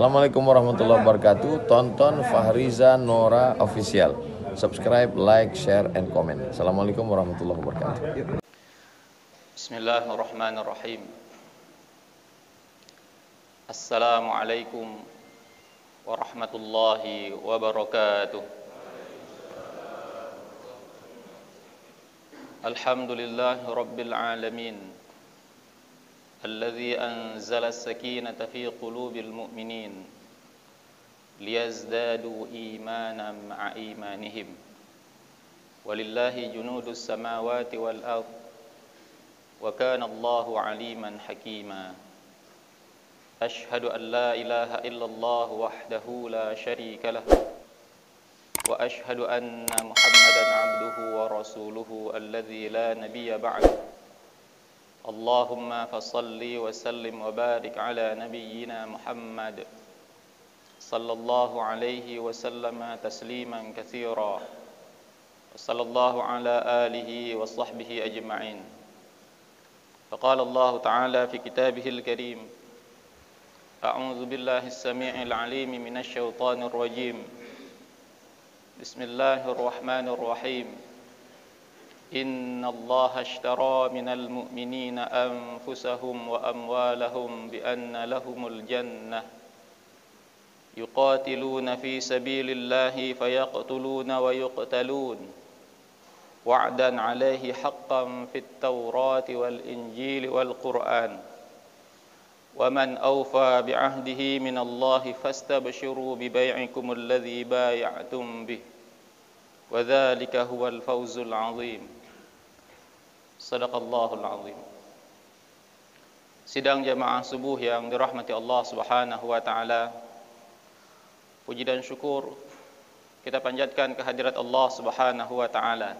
Assalamualaikum warahmatullahi wabarakatuh. Tonton Fahriza Nora Official. Subscribe, like, share, and comment. Assalamualaikum warahmatullahi wabarakatuh. Bismillahirrahmanirrahim. Assalamualaikum warahmatullahi wabarakatuh. Alhamdulillahi rabbil alamin. Alladzi anzala as-sakinata fi qulubil mu'minin liyazdadu imanan ma'a imanihim. Walillahi junudus samawati wal ardh wa kana Allahu aliman hakima. Ashhadu an la ilaha illallah wahdahu la syarika lah wa ashhadu anna Muhammadan abduhu wa rasuluhu alladzi la nabiyya ba'dahu. Allahumma fasalli wa sallim wa barik ala nabiyyina Muhammad sallallahu alaihi wa sallama tasliman katsira wa sallallahu ala alihi wa sahbihi ajma'in. Faqala Allah ta'ala fi kitabihil karim, a'udzu billahi as-sami'il 'alim minasy syaithanir rajim. Bismillahirrahmanirrahim. Inna Allah ashtara minal mu'minina anfusahum wa amwalahum bi anna lahumul jannah yuqatiluna fi sabilillahi fayaqtuluna wa yuqtalun wa'dan 'alaihi haqqan fit tawrati wal injili wal qur'an wa man awfa bi 'ahdihi minallahi fastabshiru bi bai'ikum alladhi bay'atum bih wa dzalika huwal fawzul 'azim. Sadaqallahul azim. Sidang jamaah subuh yang dirahmati Allah Subhanahu wa taala. Puji dan syukur kita panjatkan kehadirat Allah Subhanahu wa taala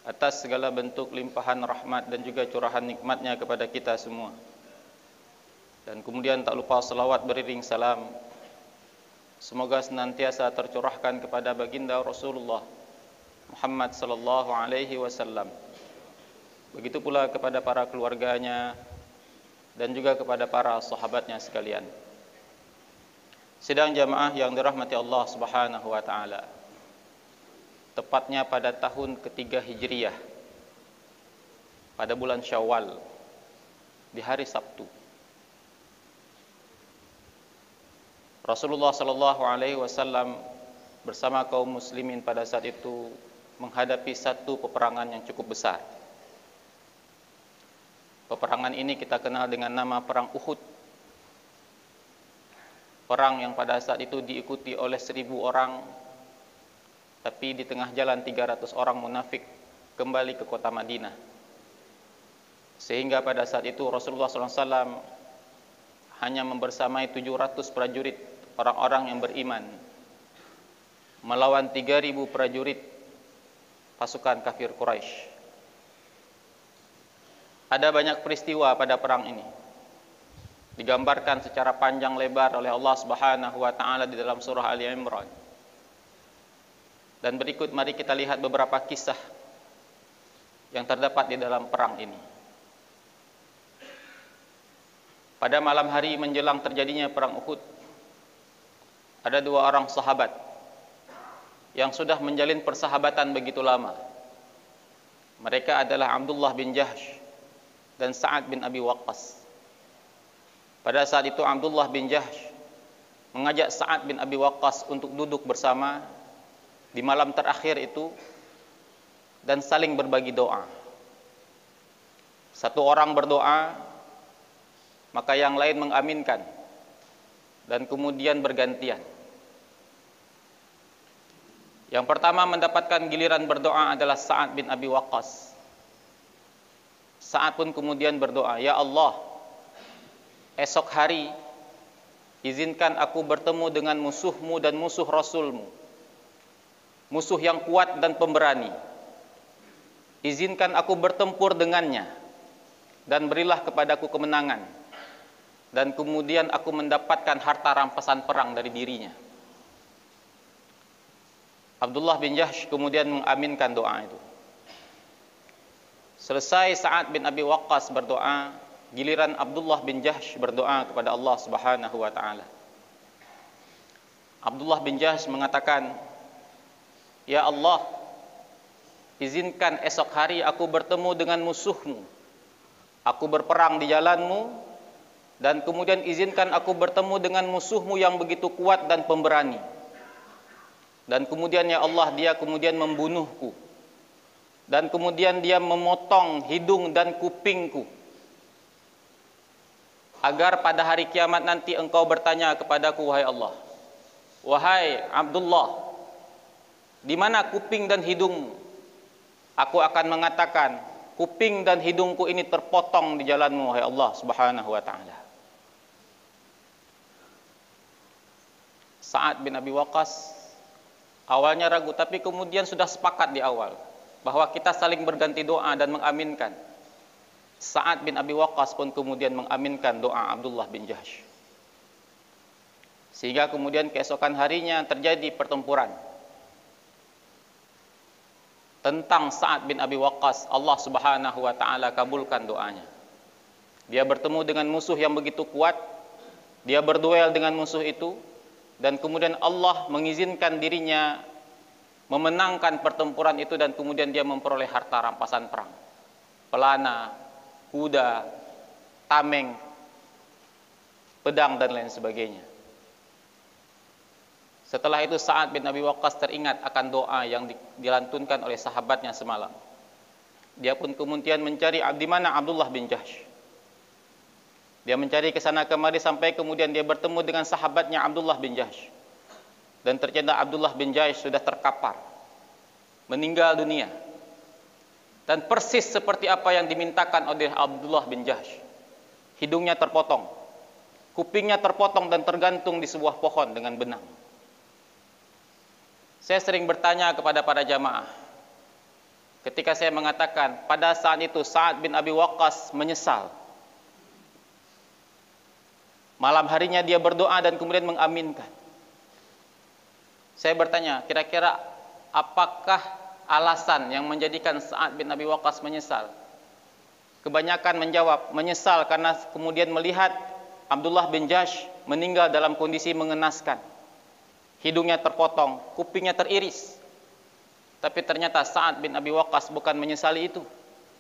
atas segala bentuk limpahan rahmat dan juga curahan nikmatnya kepada kita semua. Dan kemudian tak lupa selawat beriring salam semoga senantiasa tercurahkan kepada baginda Rasulullah Muhammad sallallahu alaihi wasallam. Begitu pula kepada para keluarganya dan juga kepada para sahabatnya sekalian. Sidang jamaah yang dirahmati Allah Subhanahu wa taala. Tepatnya pada tahun ketiga Hijriyah, pada bulan Syawal, di hari Sabtu, Rasulullah sallallahu alaihi wasallam bersama kaum muslimin pada saat itu menghadapi satu peperangan yang cukup besar. Peperangan ini kita kenal dengan nama Perang Uhud. Perang yang pada saat itu diikuti oleh 1.000 orang, tapi di tengah jalan 300 orang munafik kembali ke kota Madinah. Sehingga pada saat itu Rasulullah SAW hanya membersamai 700 prajurit, orang-orang yang beriman, melawan 3.000 prajurit pasukan kafir Quraisy. Ada banyak peristiwa pada perang ini, digambarkan secara panjang lebar oleh Allah Subhanahu wa taala di dalam surah Ali Imran. Dan berikut mari kita lihat beberapa kisah yang terdapat di dalam perang ini. Pada malam hari menjelang terjadinya perang Uhud, ada 2 orang sahabat yang sudah menjalin persahabatan begitu lama. Mereka adalah Abdullah bin Jahsh dan Sa'ad bin Abi Waqqas. Pada saat itu Abdullah bin Jahsh mengajak Sa'ad bin Abi Waqqas untuk duduk bersama di malam terakhir itu dan saling berbagi doa. Satu orang berdoa, maka yang lain mengaminkan, dan kemudian bergantian. Yang pertama mendapatkan giliran berdoa adalah Sa'ad bin Abi Waqqas. Sa'ad pun kemudian berdoa, "Ya Allah, esok hari izinkan aku bertemu dengan musuhmu dan musuh Rasulmu, musuh yang kuat dan pemberani. Izinkan aku bertempur dengannya dan berilah kepadaku kemenangan, dan kemudian aku mendapatkan harta rampasan perang dari dirinya." Abdullah bin Jahsh kemudian mengaminkan doa itu. Selesai Sa'ad bin Abi Waqqas berdoa, giliran Abdullah bin Jahsh berdoa kepada Allah Subhanahu wa taala. Abdullah bin Jahsh mengatakan, "Ya Allah, izinkan esok hari aku bertemu dengan musuhmu. Aku berperang di jalanmu, dan kemudian izinkan aku bertemu dengan musuhmu yang begitu kuat dan pemberani. Dan kemudian ya Allah, dia kemudian membunuhku. Dan kemudian dia memotong hidung dan kupingku. Agar pada hari kiamat nanti engkau bertanya kepadaku, wahai Allah, wahai Abdullah, di mana kuping dan hidungmu? Aku akan mengatakan, kuping dan hidungku ini terpotong di jalanmu, wahai Allah Subhanahu wa ta'ala." Sa'ad bin Abi Waqqas awalnya ragu, tapi kemudian sudah sepakat di awal bahwa kita saling berganti doa dan mengaminkan. Sa'ad bin Abi Waqqas pun kemudian mengaminkan doa Abdullah bin Jahsh. Sehingga kemudian keesokan harinya terjadi pertempuran. Tentang Sa'ad bin Abi Waqqas, Allah Subhanahu wa ta'ala kabulkan doanya. Dia bertemu dengan musuh yang begitu kuat, dia berduel dengan musuh itu, dan kemudian Allah mengizinkan dirinya memenangkan pertempuran itu, dan kemudian dia memperoleh harta rampasan perang. Pelana, kuda, tameng, pedang, dan lain sebagainya. Setelah itu Sa'ad bin Abi Waqqas teringat akan doa yang dilantunkan oleh sahabatnya semalam. Dia pun kemudian mencari di mana Abdullah bin Jahsh. Dia mencari ke sana kemari sampai kemudian dia bertemu dengan sahabatnya Abdullah bin Jahsh. Dan ternyata Abdullah bin Jahsh sudah terkapar, meninggal dunia. Dan persis seperti apa yang dimintakan oleh Abdullah bin Jahsh. Hidungnya terpotong, kupingnya terpotong dan tergantung di sebuah pohon dengan benang. Saya sering bertanya kepada para jamaah, ketika saya mengatakan pada saat itu Sa'ad bin Abi Waqqas menyesal. Malam harinya dia berdoa dan kemudian mengaminkan. Saya bertanya, kira-kira apakah alasan yang menjadikan Sa'ad bin Abi Waqqas menyesal? Kebanyakan menjawab, menyesal karena kemudian melihat Abdullah bin Jahsh meninggal dalam kondisi mengenaskan. Hidungnya terpotong, kupingnya teriris. Tapi ternyata Sa'ad bin Abi Waqqas bukan menyesali itu.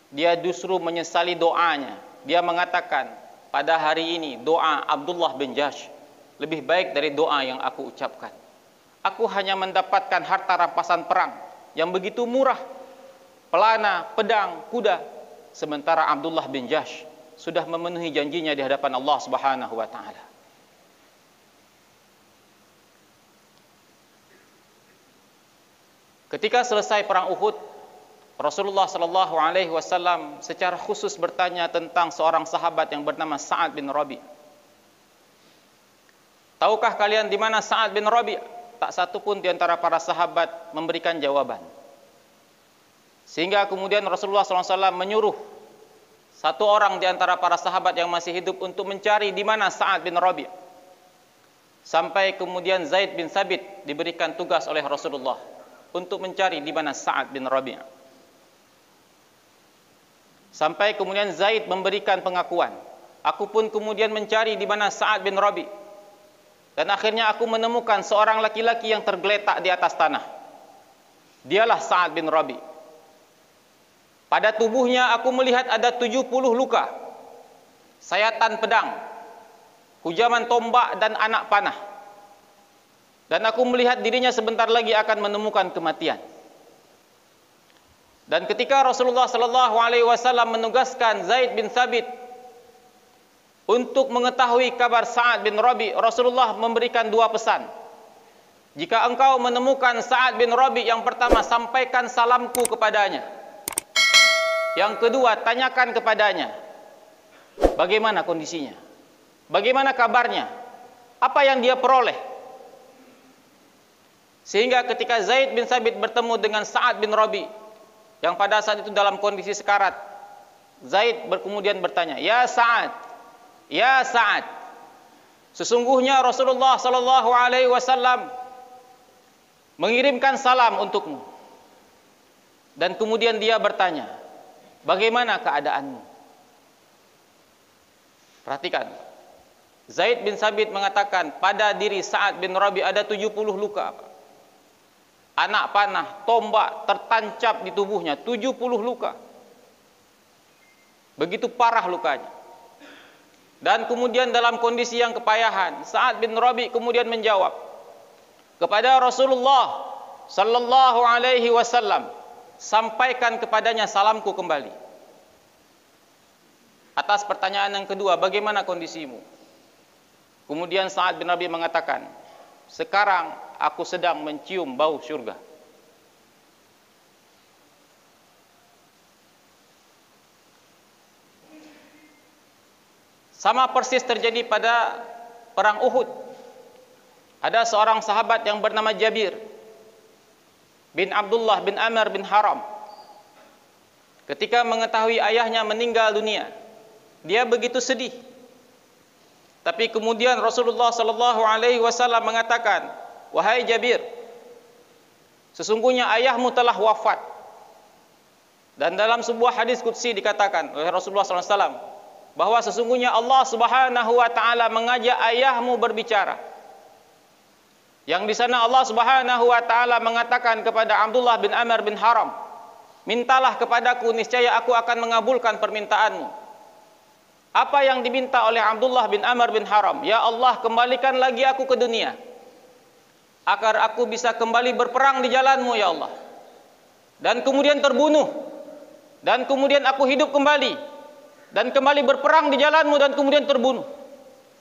Dia justru menyesali doanya. Dia mengatakan, pada hari ini doa Abdullah bin Jahsh lebih baik dari doa yang aku ucapkan. Aku hanya mendapatkan harta rampasan perang yang begitu murah, pelana, pedang, kuda. Sementara Abdullah bin Jahsh sudah memenuhi janjinya di hadapan Allah Subhanahu wa ta'ala. Ketika selesai perang Uhud, Rasulullah sallallahu alaihi wasallam secara khusus bertanya tentang seorang sahabat yang bernama Sa'ad bin Rabi'. Tahukah kalian di mana Sa'ad bin Rabi'? Tak satu pun di antara para sahabat memberikan jawaban. Sehingga kemudian Rasulullah sallallahu alaihi wasallam menyuruh satu orang di antara para sahabat yang masih hidup untuk mencari di mana Sa'ad bin Rabi'. Sampai kemudian Zaid bin Sabit diberikan tugas oleh Rasulullah untuk mencari di mana Sa'ad bin Rabi'. Sampai kemudian Zaid memberikan pengakuan, aku pun kemudian mencari di mana Sa'ad bin Rabi'. Dan akhirnya aku menemukan seorang laki-laki yang tergeletak di atas tanah. Dialah Sa'ad bin Rabi'. Pada tubuhnya aku melihat ada 70 luka, sayatan pedang, hujaman tombak dan anak panah. Dan aku melihat dirinya sebentar lagi akan menemukan kematian. Dan ketika Rasulullah sallallahu alaihi wasallam menugaskan Zaid bin Sabit untuk mengetahui kabar Sa'ad bin Rabi', Rasulullah memberikan dua pesan. Jika engkau menemukan Sa'ad bin Rabi', yang pertama, sampaikan salamku kepadanya. Yang kedua, tanyakan kepadanya bagaimana kondisinya, bagaimana kabarnya, apa yang dia peroleh. Sehingga ketika Zaid bin Sabit bertemu dengan Sa'ad bin Rabi' yang pada saat itu dalam kondisi sekarat, Zaid kemudian bertanya, "Ya Sa'ad, ya Sa'ad, sesungguhnya Rasulullah sallallahu alaihi wasallam mengirimkan salam untukmu." Dan kemudian dia bertanya, "Bagaimana keadaanmu?" Perhatikan, Zaid bin Sabit mengatakan, pada diri Sa'ad bin Rabi ada 70 luka. Anak panah, tombak tertancap di tubuhnya, 70 luka. Begitu parah lukanya. Dan kemudian dalam kondisi yang kepayahan, Sa'ad bin Rabi kemudian menjawab kepada Rasulullah sallallahu alaihi wasallam, sampaikan kepadanya salamku kembali. Atas pertanyaan yang kedua, bagaimana kondisimu? Kemudian Sa'ad bin Rabi mengatakan, sekarang aku sedang mencium bau surga. Sama persis terjadi pada perang Uhud. Ada seorang sahabat yang bernama Jabir bin Abdullah bin Amr bin Haram. Ketika mengetahui ayahnya meninggal dunia, dia begitu sedih. Tapi kemudian Rasulullah sallallahu alaihi wasallam mengatakan, "Wahai Jabir, sesungguhnya ayahmu telah wafat." Dan dalam sebuah hadis qudsi dikatakan oleh Rasulullah sallallahu alaihi wasallam bahwa sesungguhnya Allah Subhanahu wa taala mengajak ayahmu berbicara. Yang di sana Allah Subhanahu wa taala mengatakan kepada Abdullah bin Amr bin Haram, "Mintalah kepadaku, niscaya aku akan mengabulkan permintaanmu." Apa yang diminta oleh Abdullah bin Amr bin Haram? Ya Allah, kembalikan lagi aku ke dunia, agar aku bisa kembali berperang di jalanmu ya Allah. Dan kemudian terbunuh, dan kemudian aku hidup kembali, dan kembali berperang di jalanmu, dan kemudian terbunuh.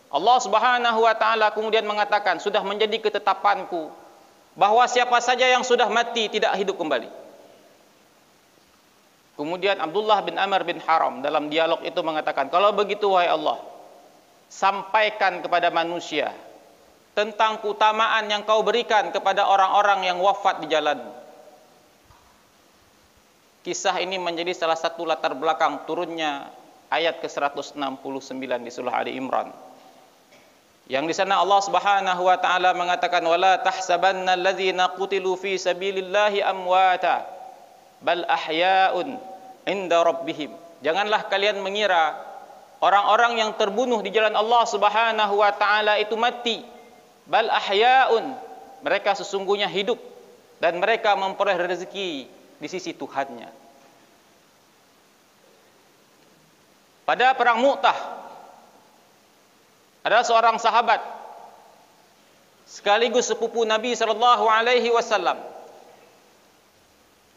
Allah Subhanahu wa taala kemudian mengatakan, sudah menjadi ketetapanku bahwa siapa saja yang sudah mati tidak hidup kembali. Kemudian Abdullah bin Amr bin Haram dalam dialog itu mengatakan, kalau begitu wahai Allah, sampaikan kepada manusia tentang keutamaan yang kau berikan kepada orang-orang yang wafat di jalanmu. Kisah ini menjadi salah satu latar belakang turunnya ayat ke-169 di surah Ali Imran. Yang di sana Allah Subhanahu wa taala mengatakan, wala tahsabanna alladzina qutilu fi sabilillahi amwata bal ahya'un inda rabbihim. Janganlah kalian mengira orang-orang yang terbunuh di jalan Allah Subhanahu wa taala itu mati. Bal ahya'un, mereka sesungguhnya hidup dan mereka memperoleh rezeki di sisi Tuhannya. Pada perang Mu'tah ada seorang sahabat sekaligus sepupu Nabi sallallahu alaihi wasallam,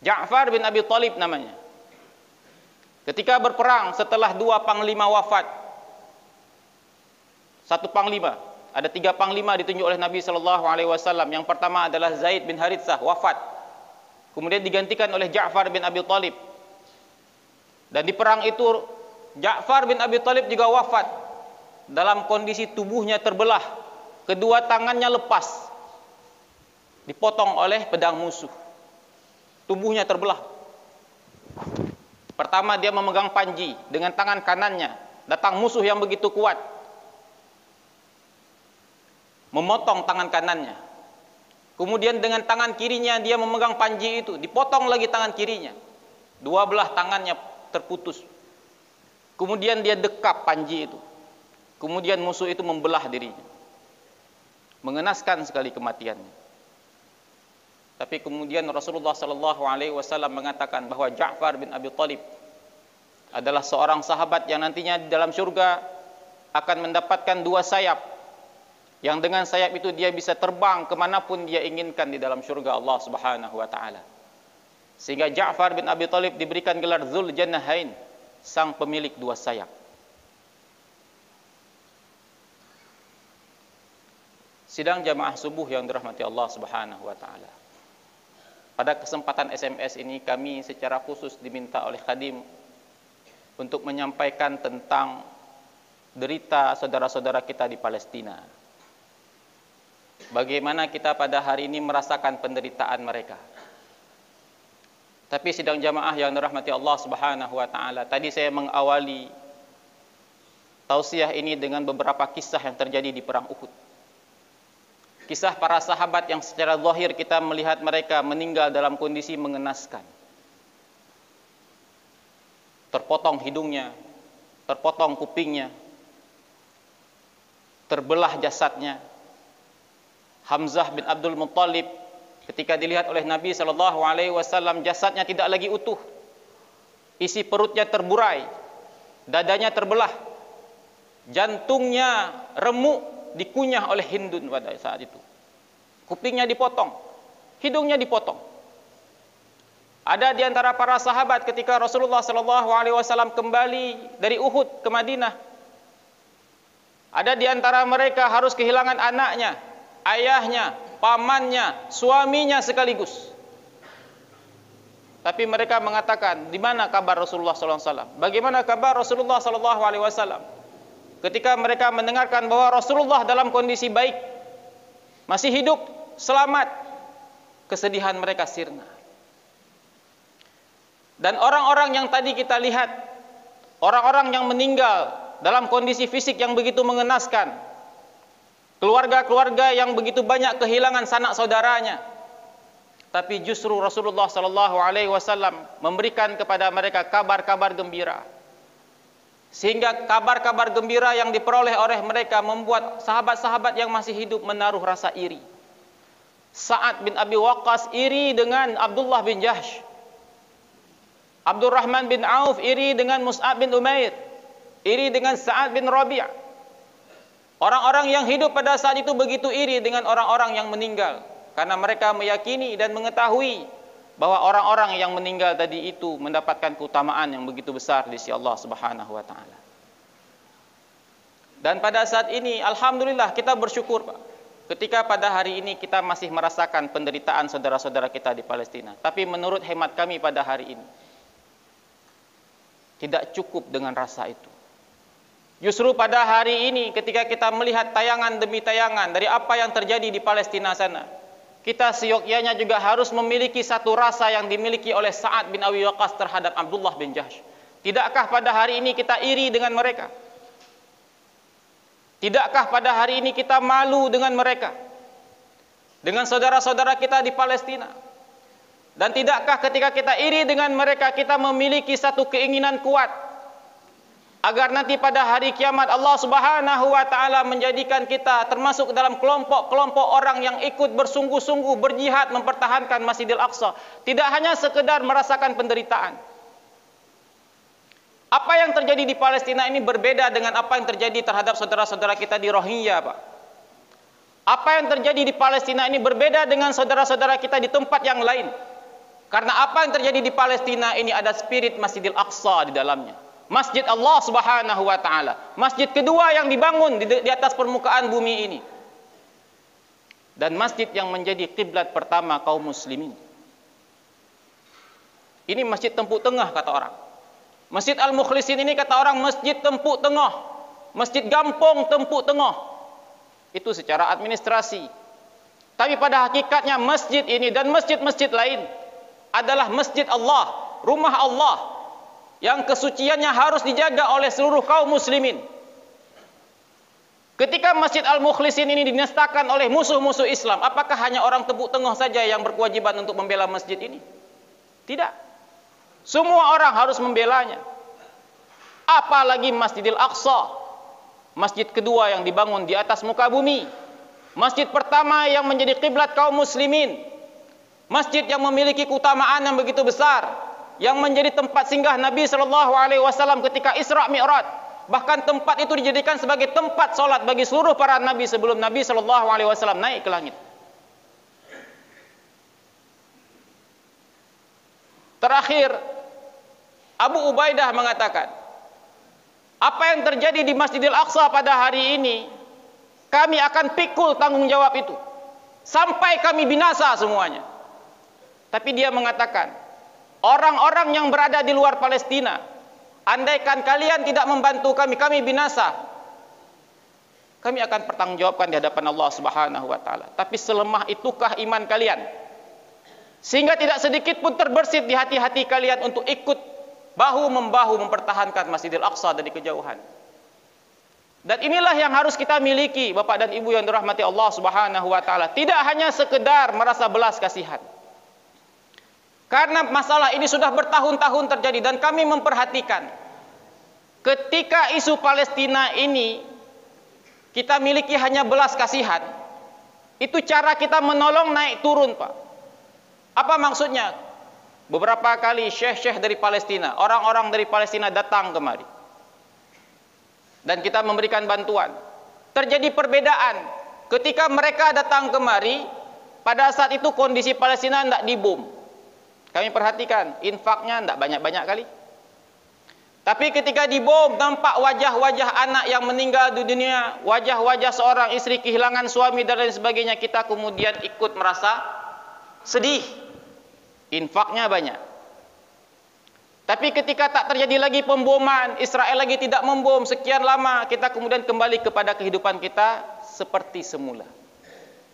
Ja'far bin Abi Thalib namanya. Ketika berperang setelah dua panglima wafat, satu panglima, ada tiga panglima ditunjuk oleh Nabi sallallahu alaihi wasallam. Yang pertama adalah Zaid bin Haritsah, wafat. Kemudian digantikan oleh Ja'far bin Abi Thalib. Dan di perang itu Ja'far bin Abi Thalib juga wafat dalam kondisi tubuhnya terbelah, kedua tangannya lepas, dipotong oleh pedang musuh. Tubuhnya terbelah. Pertama dia memegang panji dengan tangan kanannya, datang musuh yang begitu kuat, memotong tangan kanannya. Kemudian dengan tangan kirinya dia memegang panji itu, dipotong lagi tangan kirinya. Dua belah tangannya terputus. Kemudian dia dekap panji itu. Kemudian musuh itu membelah dirinya. Mengenaskan sekali kematiannya. Tapi kemudian Rasulullah sallallahu alaihi wasallam mengatakan bahwa Ja'far bin Abi Thalib adalah seorang sahabat yang nantinya di dalam surga akan mendapatkan dua sayap, yang dengan sayap itu dia bisa terbang kemanapun dia inginkan di dalam surga Allah Subhanahu wa taala. Sehingga Ja'far bin Abi Thalib diberikan gelar Dzul Jannahain, sang pemilik dua sayap. Sidang jamaah subuh yang dirahmati Allah Subhanahu wa taala. Pada kesempatan SMS ini kami secara khusus diminta oleh Khadim untuk menyampaikan tentang derita saudara-saudara kita di Palestina. Bagaimana kita pada hari ini merasakan penderitaan mereka. Tapi sidang jamaah yang dirahmati Allah Subhanahu wa taala, tadi saya mengawali tausiah ini dengan beberapa kisah yang terjadi di perang Uhud. Kisah para sahabat yang secara zahir kita melihat mereka meninggal dalam kondisi mengenaskan. Terpotong hidungnya, terpotong kupingnya, terbelah jasadnya. Hamzah bin Abdul Muttalib ketika dilihat oleh Nabi SAW, jasadnya tidak lagi utuh, isi perutnya terburai, dadanya terbelah, jantungnya remuk, dikunyah oleh Hindun pada saat itu. Kupingnya dipotong, hidungnya dipotong. Ada di antara para sahabat ketika Rasulullah SAW kembali dari Uhud ke Madinah, ada di antara mereka harus kehilangan anaknya, ayahnya, pamannya, suaminya sekaligus. Tapi mereka mengatakan, di mana kabar Rasulullah SAW? Bagaimana kabar Rasulullah SAW? Ketika mereka mendengarkan bahwa Rasulullah dalam kondisi baik, masih hidup, selamat, kesedihan mereka sirna. Dan orang-orang yang tadi kita lihat, orang-orang yang meninggal dalam kondisi fisik yang begitu mengenaskan, keluarga-keluarga yang begitu banyak kehilangan sanak saudaranya, tapi justru Rasulullah SAW memberikan kepada mereka kabar-kabar gembira, sehingga kabar-kabar gembira yang diperoleh oleh mereka membuat sahabat-sahabat yang masih hidup menaruh rasa iri. Sa'ad bin Abi Waqqas iri dengan Abdullah bin Jahsh, Abdurrahman bin Auf iri dengan Mus'ab bin Umair, iri dengan Sa'ad bin Rabi'. Orang-orang yang hidup pada saat itu begitu iri dengan orang-orang yang meninggal, karena mereka meyakini dan mengetahui bahwa orang-orang yang meninggal tadi itu mendapatkan keutamaan yang begitu besar di sisi Allah Subhanahu wa taala. Dan pada saat ini alhamdulillah kita bersyukur, Pak, ketika pada hari ini kita masih merasakan penderitaan saudara-saudara kita di Palestina. Tapi menurut hemat kami pada hari ini tidak cukup dengan rasa itu. Justru pada hari ini ketika kita melihat tayangan demi tayangan dari apa yang terjadi di Palestina sana, kita seyogyanya juga harus memiliki satu rasa yang dimiliki oleh Sa'ad bin Abi Waqqas terhadap Abdullah bin Jahsh. Tidakkah pada hari ini kita iri dengan mereka? Tidakkah pada hari ini kita malu dengan mereka, dengan saudara-saudara kita di Palestina? Dan tidakkah ketika kita iri dengan mereka, kita memiliki satu keinginan kuat agar nanti pada hari kiamat Allah Subhanahu wa taala menjadikan kita termasuk dalam kelompok-kelompok orang yang ikut bersungguh-sungguh berjihad mempertahankan Masjidil Aqsa, tidak hanya sekedar merasakan penderitaan. Apa yang terjadi di Palestina ini berbeda dengan apa yang terjadi terhadap saudara-saudara kita di Rohingya, Pak. Apa yang terjadi di Palestina ini berbeda dengan saudara-saudara kita di tempat yang lain. Karena apa yang terjadi di Palestina ini ada spirit Masjidil Aqsa di dalamnya. Masjid Allah Subhanahu wa taala. Masjid kedua yang dibangun di atas permukaan bumi ini. Dan masjid yang menjadi kiblat pertama kaum muslimin. Ini masjid Tempuk Tengah kata orang. Masjid Al-Mukhlisin ini kata orang masjid Tempuk Tengah. Masjid Gampong Tempuk Tengah. Itu secara administrasi. Tapi pada hakikatnya masjid ini dan masjid-masjid lain adalah masjid Allah, rumah Allah, yang kesuciannya harus dijaga oleh seluruh kaum muslimin. Ketika Masjid Al-Mukhlisin ini dinistakan oleh musuh-musuh Islam, apakah hanya orang Tempuk Tengah saja yang berkewajiban untuk membela masjid ini? Tidak. Semua orang harus membelanya. Apalagi Masjidil Aqsa, masjid kedua yang dibangun di atas muka bumi, masjid pertama yang menjadi kiblat kaum muslimin, masjid yang memiliki keutamaan yang begitu besar, yang menjadi tempat singgah Nabi SAW ketika Isra Mi'raj. Bahkan tempat itu dijadikan sebagai tempat solat bagi seluruh para nabi sebelum Nabi SAW naik ke langit. Terakhir, Abu Ubaidah mengatakan, apa yang terjadi di Masjidil Aqsa pada hari ini, kami akan pikul tanggung jawab itu sampai kami binasa semuanya. Tapi dia mengatakan, orang-orang yang berada di luar Palestina, andaikan kalian tidak membantu kami, kami binasa. Kami akan pertanggungjawabkan di hadapan Allah Subhanahu wa taala. Tapi selemah itukah iman kalian? Sehingga tidak sedikit pun terbersit di hati-hati kalian untuk ikut bahu-membahu mempertahankan Masjidil Aqsa dari kejauhan. Dan inilah yang harus kita miliki, Bapak dan Ibu yang dirahmati Allah Subhanahu wa taala. Tidak hanya sekedar merasa belas kasihan. Karena masalah ini sudah bertahun-tahun terjadi dan kami memperhatikan ketika isu Palestina ini kita miliki hanya belas kasihan, itu cara kita menolong naik turun, Pak. Apa maksudnya? Beberapa kali syekh-syekh dari Palestina, orang-orang dari Palestina datang kemari, dan kita memberikan bantuan. Terjadi perbedaan ketika mereka datang kemari. Pada saat itu kondisi Palestina tidak dibom. Kami perhatikan, infaknya tidak banyak-banyak kali. Tapi ketika dibom, nampak wajah-wajah anak yang meninggal di dunia, wajah-wajah seorang istri kehilangan suami dan lain sebagainya. Kita kemudian ikut merasa sedih. Infaknya banyak. Tapi ketika tak terjadi lagi pemboman, Israel lagi tidak membom sekian lama, kita kemudian kembali kepada kehidupan kita seperti semula.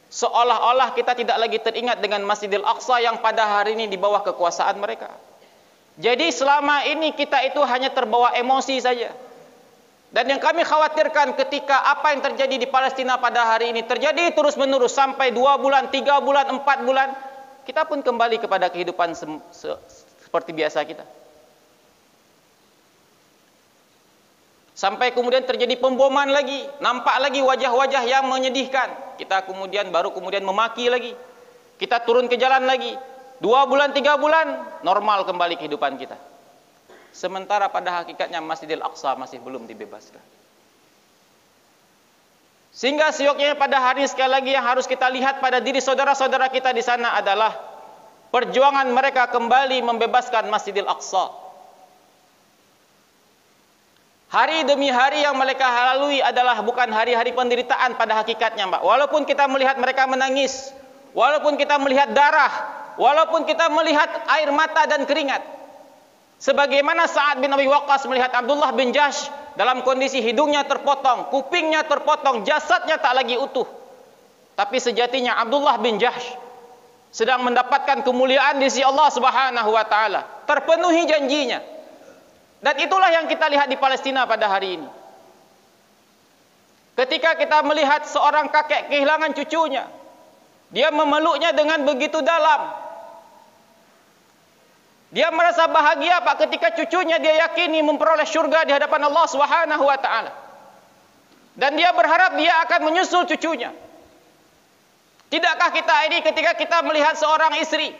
Seolah-olah kita tidak lagi teringat dengan Masjidil Aqsa yang pada hari ini di bawah kekuasaan mereka. Jadi selama ini kita itu hanya terbawa emosi saja. Dan yang kami khawatirkan ketika apa yang terjadi di Palestina pada hari ini terjadi terus-menerus sampai 2 bulan, 3 bulan, 4 bulan, kita pun kembali kepada kehidupan seperti biasa kita. Sampai kemudian terjadi pemboman lagi, nampak lagi wajah-wajah yang menyedihkan. Kita baru kemudian memaki lagi. Kita turun ke jalan lagi. 2 bulan, 3 bulan, normal kembali kehidupan kita. Sementara pada hakikatnya Masjidil Aqsa masih belum dibebaskan. Sehingga sioknya pada hari sekali lagi yang harus kita lihat pada diri saudara-saudara kita di sana adalah perjuangan mereka kembali membebaskan Masjidil Aqsa. Hari demi hari yang mereka lalui adalah bukan hari-hari penderitaan pada hakikatnya, Mbak. Walaupun kita melihat mereka menangis, walaupun kita melihat darah, walaupun kita melihat air mata dan keringat. Sebagaimana Sa'ad bin Abi Waqqas melihat Abdullah bin Jahsh dalam kondisi hidungnya terpotong, kupingnya terpotong, jasadnya tak lagi utuh. Tapi sejatinya Abdullah bin Jahsh sedang mendapatkan kemuliaan di sisi Allah Subhanahu wa taala. Terpenuhi janjinya. Dan itulah yang kita lihat di Palestina pada hari ini. Ketika kita melihat seorang kakek kehilangan cucunya, dia memeluknya dengan begitu dalam. Dia merasa bahagia, Pak, ketika cucunya dia yakini memperoleh syurga di hadapan Allah Subhanahu wa taala. Dan dia berharap dia akan menyusul cucunya. Tidakkah kita ini ketika kita melihat seorang istri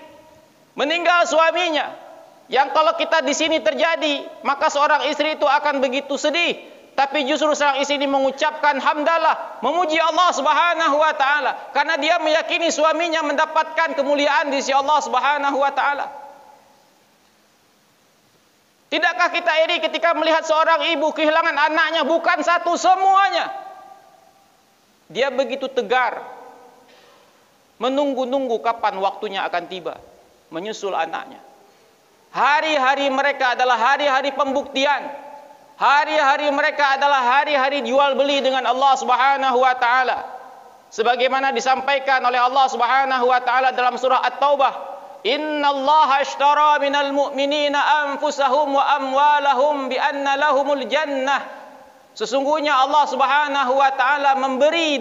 meninggal suaminya, yang kalau kita di sini terjadi, maka seorang istri itu akan begitu sedih, tapi justru seorang istri ini mengucapkan hamdalah, memuji Allah Subhanahu wa taala karena dia meyakini suaminya mendapatkan kemuliaan di sisi Allah Subhanahu wa taala. Tidakkah kita iri ketika melihat seorang ibu kehilangan anaknya, bukan satu, semuanya? Dia begitu tegar, menunggu-nunggu kapan waktunya akan tiba, menyusul anaknya. Hari-hari mereka adalah hari-hari pembuktian. Hari-hari mereka adalah hari-hari jual beli dengan Allah Subhanahu wa taala. Sebagaimana disampaikan oleh Allah Subhanahu wa taala dalam surah At-Taubah, Innallaha ashtara minal mu'minina anfusahum wa amwalahum bi anna lahumul jannah. Sesungguhnya Allah Subhanahu wa taala membeli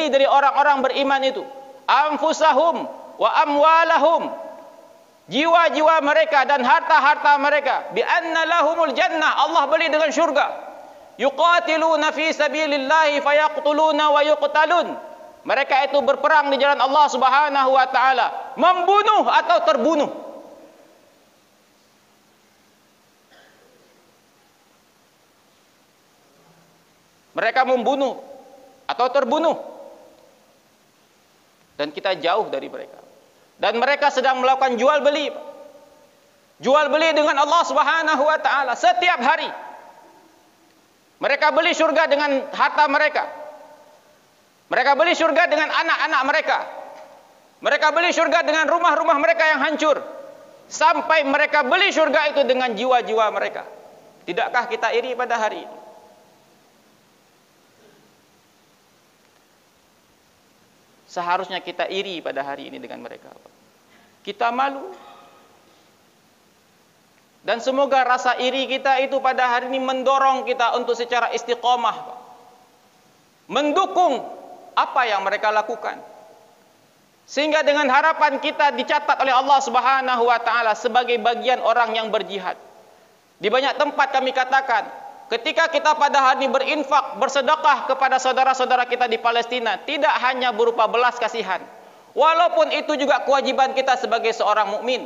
dari orang-orang beriman itu anfusahum wa amwalahum, jiwa-jiwa mereka dan harta-harta mereka, bi anna lahumul jannah, Allah beli dengan syurga. Yuqatiluna fi sabilillahi fayaqtuluna wa yuqtalun. Mereka itu berperang di jalan Allah Subhanahu wa taala, membunuh atau terbunuh. Mereka membunuh atau terbunuh. Dan kita jauh dari mereka. Dan mereka sedang melakukan jual beli. Jual beli dengan Allah Subhanahu wa taala setiap hari. Mereka beli surga dengan harta mereka. Mereka beli surga dengan anak-anak mereka. Mereka beli surga dengan rumah-rumah mereka yang hancur. Sampai mereka beli surga itu dengan jiwa-jiwa mereka. Tidakkah kita iri pada hari ini? Seharusnya kita iri pada hari ini dengan mereka. Kita malu. Dan semoga rasa iri kita itu pada hari ini mendorong kita untuk secara istiqomah, mendukung apa yang mereka lakukan. Sehingga dengan harapan kita dicatat oleh Allah Subhanahu wa taala sebagai bagian orang yang berjihad. Di banyak tempat kami katakan, ketika kita pada hari ini berinfak, bersedekah kepada saudara-saudara kita di Palestina, tidak hanya berupa belas kasihan. Walaupun itu juga kewajiban kita sebagai seorang mukmin,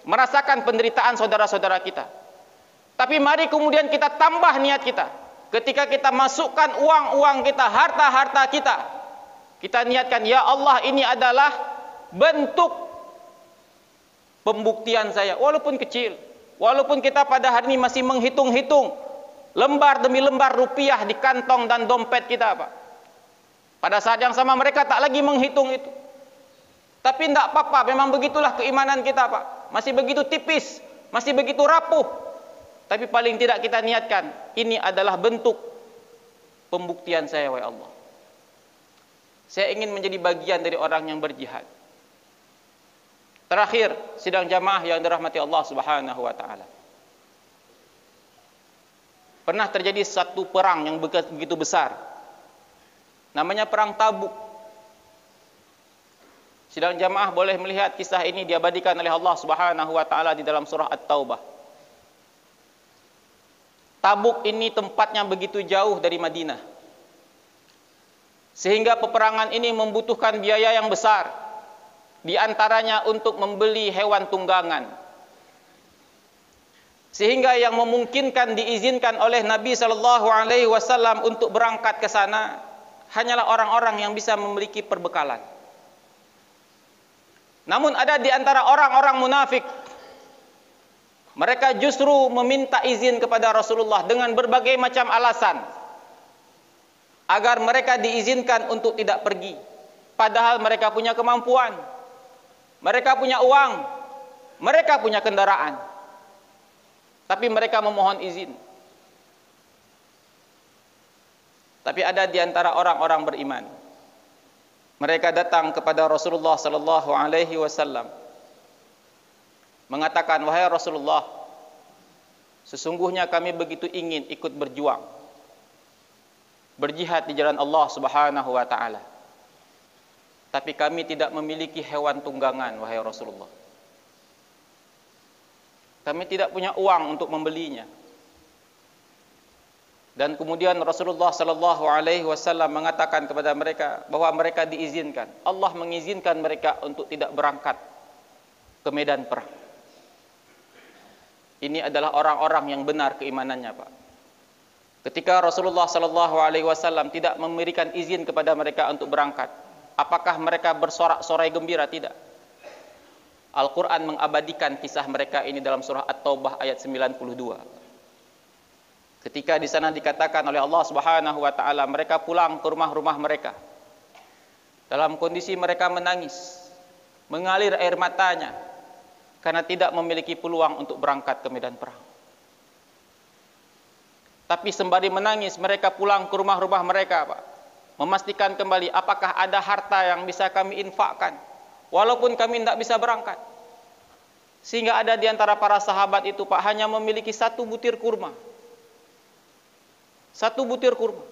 merasakan penderitaan saudara-saudara kita. Tapi mari kemudian kita tambah niat kita. Ketika kita masukkan uang-uang kita, harta-harta kita, kita niatkan, ya Allah, ini adalah bentuk pembuktian saya, walaupun kecil. Walaupun kita pada hari ini masih menghitung-hitung lembar demi lembar rupiah di kantong dan dompet kita, Pak. Pada saat yang sama mereka tak lagi menghitung itu. Tapi tidak apa-apa, memang begitulah keimanan kita, Pak. Masih begitu tipis, masih begitu rapuh. Tapi paling tidak kita niatkan, ini adalah bentuk pembuktian saya, wahai Allah. Saya ingin menjadi bagian dari orang yang berjihad. Terakhir, sidang jamaah yang dirahmati Allah Subhanahu wa taala. Pernah terjadi satu perang yang begitu besar. Namanya perang Tabuk. Sidang jamaah boleh melihat kisah ini diabadikan oleh Allah Subhanahu wa taala di dalam surah At-Taubah. Tabuk ini tempatnya begitu jauh dari Madinah, sehingga peperangan ini membutuhkan biaya yang besar, di antaranya untuk membeli hewan tunggangan. Sehingga yang memungkinkan diizinkan oleh Nabi Shallallahu Alaihi Wasallam untuk berangkat ke sana hanyalah orang-orang yang bisa memiliki perbekalan. Namun ada di antara orang-orang munafik, mereka justru meminta izin kepada Rasulullah dengan berbagai macam alasan agar mereka diizinkan untuk tidak pergi. Padahal mereka punya kemampuan, mereka punya uang, mereka punya kendaraan. Tapi mereka memohon izin. Tapi ada di antara orang-orang beriman, mereka datang kepada Rasulullah sallallahu alaihi wasallam mengatakan, wahai Rasulullah, sesungguhnya kami begitu ingin ikut berjuang, berjihad di jalan Allah Subhanahu wa taala. Tapi kami tidak memiliki hewan tunggangan, wahai Rasulullah. Kami tidak punya uang untuk membelinya. Dan kemudian Rasulullah sallallahu alaihi wasallam mengatakan kepada mereka bahwa mereka diizinkan. Allah mengizinkan mereka untuk tidak berangkat ke medan perang. Ini adalah orang-orang yang benar keimanannya, Pak. Ketika Rasulullah sallallahu alaihi wasallam tidak memberikan izin kepada mereka untuk berangkat, apakah mereka bersorak-sorai gembira? Tidak. Al-Quran mengabadikan kisah mereka ini dalam surah At-Taubah ayat 92. Ketika di sana dikatakan oleh Allah Subhanahu wa taala, mereka pulang ke rumah-rumah mereka dalam kondisi mereka menangis, mengalir air matanya karena tidak memiliki peluang untuk berangkat ke medan perang. Tapi sembari menangis, mereka pulang ke rumah-rumah mereka, Pak, memastikan kembali apakah ada harta yang bisa kami infakkan walaupun kami tidak bisa berangkat. Sehingga ada di antara para sahabat itu, Pak, hanya memiliki satu butir kurma. Satu butir kurma.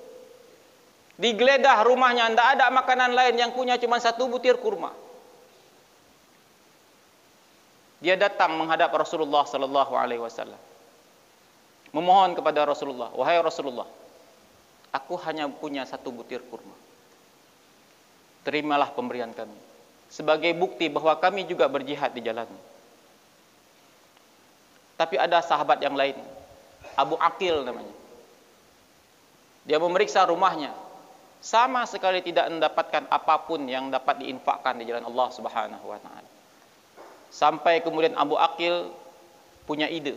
Digeledah rumahnya, tidak ada makanan lain, yang punya cuma satu butir kurma. Dia datang menghadap Rasulullah sallallahu alaihi wasallam, memohon kepada Rasulullah, wahai Rasulullah, aku hanya punya satu butir kurma. Terimalah pemberian kami sebagai bukti bahwa kami juga berjihad di jalan-Mu. Tapi ada sahabat yang lain, Abu Aqil namanya. Dia memeriksa rumahnya, sama sekali tidak mendapatkan apapun yang dapat diinfakkan di jalan Allah Subhanahu wa taala. Sampai kemudian Abu Aqil punya ide.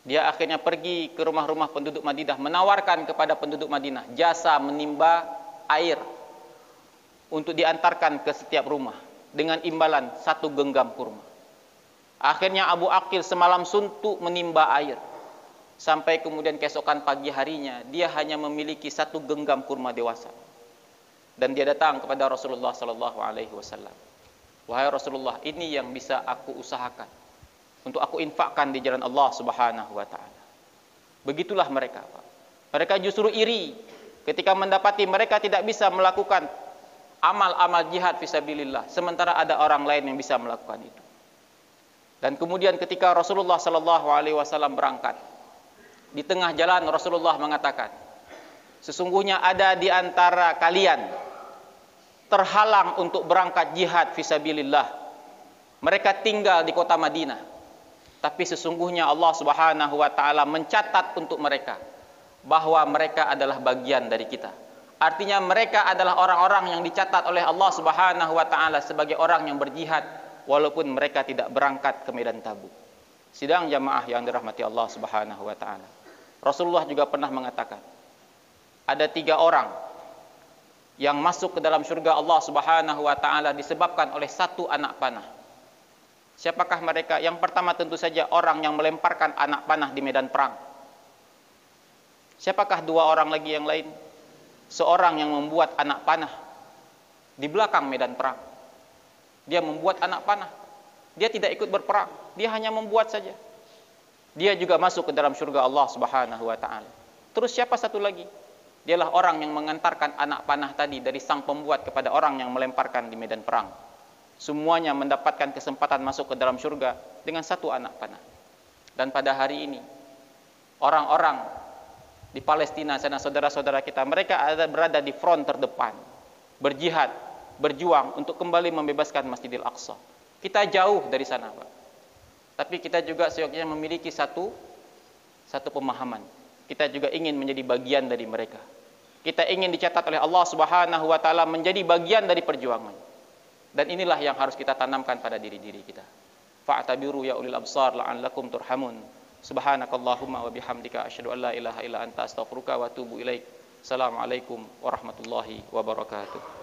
Dia akhirnya pergi ke rumah-rumah penduduk Madinah, menawarkan kepada penduduk Madinah jasa menimba air untuk diantarkan ke setiap rumah dengan imbalan satu genggam kurma. Akhirnya Abu Aqil semalam suntuk menimba air. Sampai kemudian keesokan pagi harinya dia hanya memiliki satu genggam kurma dewasa. Dan dia datang kepada Rasulullah sallallahu alaihi wasallam. Wahai Rasulullah, ini yang bisa aku usahakan untuk aku infakkan di jalan Allah Subhanahu wa taala. Begitulah mereka, Pak. Mereka justru iri ketika mendapati mereka tidak bisa melakukan amal-amal jihad fisabilillah, sementara ada orang lain yang bisa melakukan itu. Dan kemudian ketika Rasulullah sallallahu alaihi wasallam berangkat, Di tengah jalan Rasulullah mengatakan, sesungguhnya ada di antara kalian terhalang untuk berangkat jihad fisabilillah. Mereka tinggal di kota Madinah, tapi sesungguhnya Allah Subhanahu wa taala mencatat untuk mereka bahwa mereka adalah bagian dari kita. Artinya mereka adalah orang-orang yang dicatat oleh Allah Subhanahu wa taala sebagai orang yang berjihad walaupun mereka tidak berangkat ke medan Tabuk. Sidang jamaah yang dirahmati Allah Subhanahu wa taala. Rasulullah juga pernah mengatakan, ada 3 orang yang masuk ke dalam surga Allah Subhanahu wa taala disebabkan oleh 1 anak panah. Siapakah mereka? Yang pertama tentu saja orang yang melemparkan anak panah di medan perang. Siapakah 2 orang lagi yang lain? Seorang yang membuat anak panah di belakang medan perang. Dia membuat anak panah. Dia tidak ikut berperang, dia hanya membuat saja. Dia juga masuk ke dalam surga Allah Subhanahu wa taala. Terus siapa satu lagi? Dialah orang yang mengantarkan anak panah tadi dari sang pembuat kepada orang yang melemparkan di medan perang. Semuanya mendapatkan kesempatan masuk ke dalam surga dengan 1 anak panah. Dan pada hari ini, orang-orang di Palestina sana, saudara-saudara kita, mereka berada di front terdepan, berjihad, berjuang untuk kembali membebaskan Masjidil Aqsa. Kita jauh dari sana, Pak. Tapi kita juga seyogyanya memiliki satu pemahaman. Kita juga ingin menjadi bagian dari mereka. Kita ingin dicatat oleh Allah Subhanahu wa taala menjadi bagian dari perjuangan. Dan inilah yang harus kita tanamkan pada diri-diri kita. Fa'tabiru ya ulil absar la'allakum turhamun. Subhanakallahumma wa bihamdika asyhadu an la ilaha illa anta astaghfiruka wa atubu ilaik. Assalamualaikum warahmatullahi wabarakatuh.